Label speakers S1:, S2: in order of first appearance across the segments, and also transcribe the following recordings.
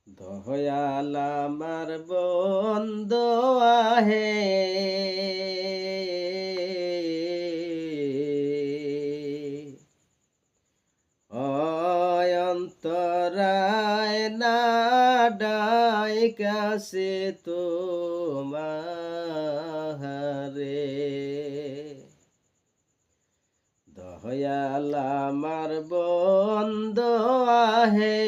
S1: দয়াল আমার বন্ধু আহে অন্তরায় না ডাইকাছে তোমারে দয়াল আমার বন্ধু আহে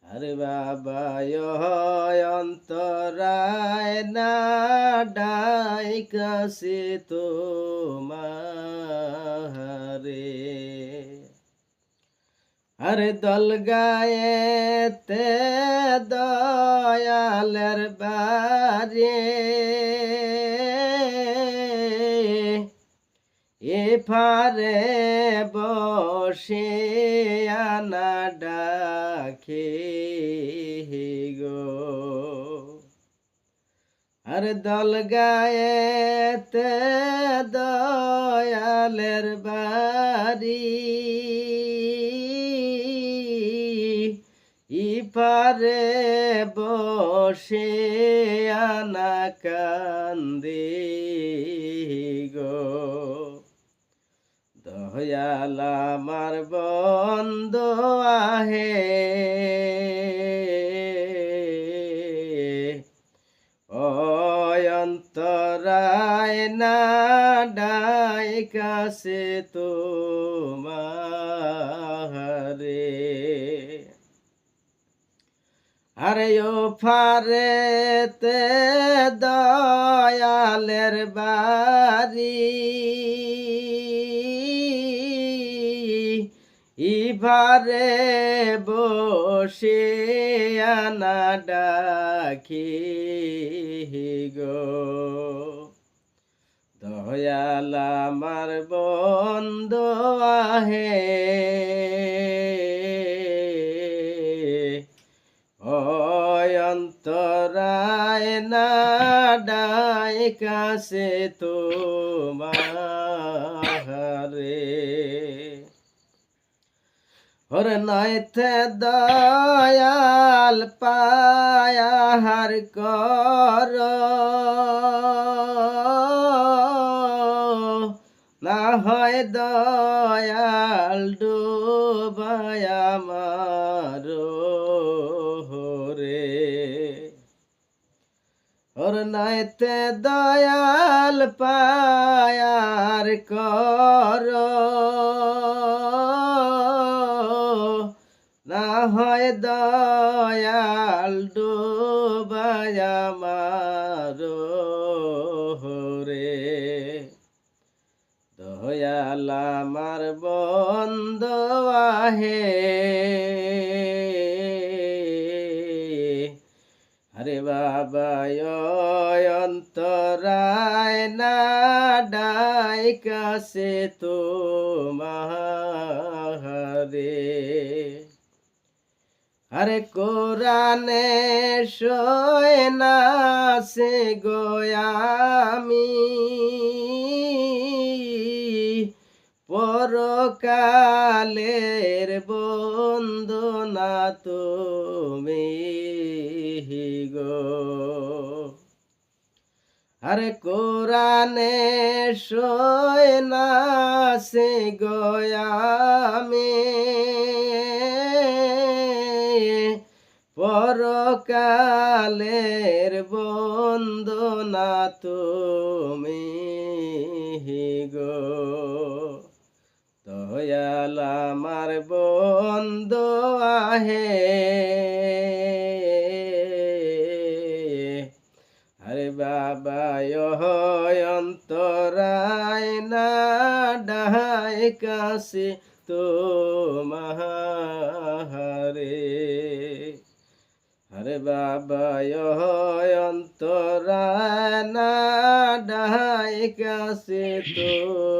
S1: আরে বাবা অন্তরায় না ডাইকাছে তোমারে আরে দল গায়েতে দয়ালের বারে এফারে বসে আনা ডাকে গো আর দল গায়েতে দয়ালের বাড়ি ইপারে বসে আনা কান্দে গো দয়াল আমার বন্ধু আহে অন্তরায় না ডাইকাছে তোমারে আরে ও ফারেতে দয়ালের বাড়ি ইভারে বসে আনা ডাকি গো দয়াল আমার বন্ধু আহে অন্তরায় না ডাইকাছে তোমারে ওরে নয়তে দয়াল পায়ার কর না হয় দয়াল ডুবায়া মারো রে ওর নয়তে দয়াল পায়ার কর না হয় দয়াল ডুবায়া মারো রে দয়াল আমার বন্ধু আহে আরে বাবা অন্তরায় না ডাইকাছে তোমারে আরে কোরআনে সয় না সে গোয়ামি পরকালের বন্ধু না তুমি গো আরে কোরআনে সয় না সে গোয়ামি পরকালের বন্ধু না তুমি গো দয়াল আমার বন্ধু আহে আরে বাবা অন্তরায় না ডাইকাছে তোমারে আরে বাবা অন্তরায় না ডাইকাছে তো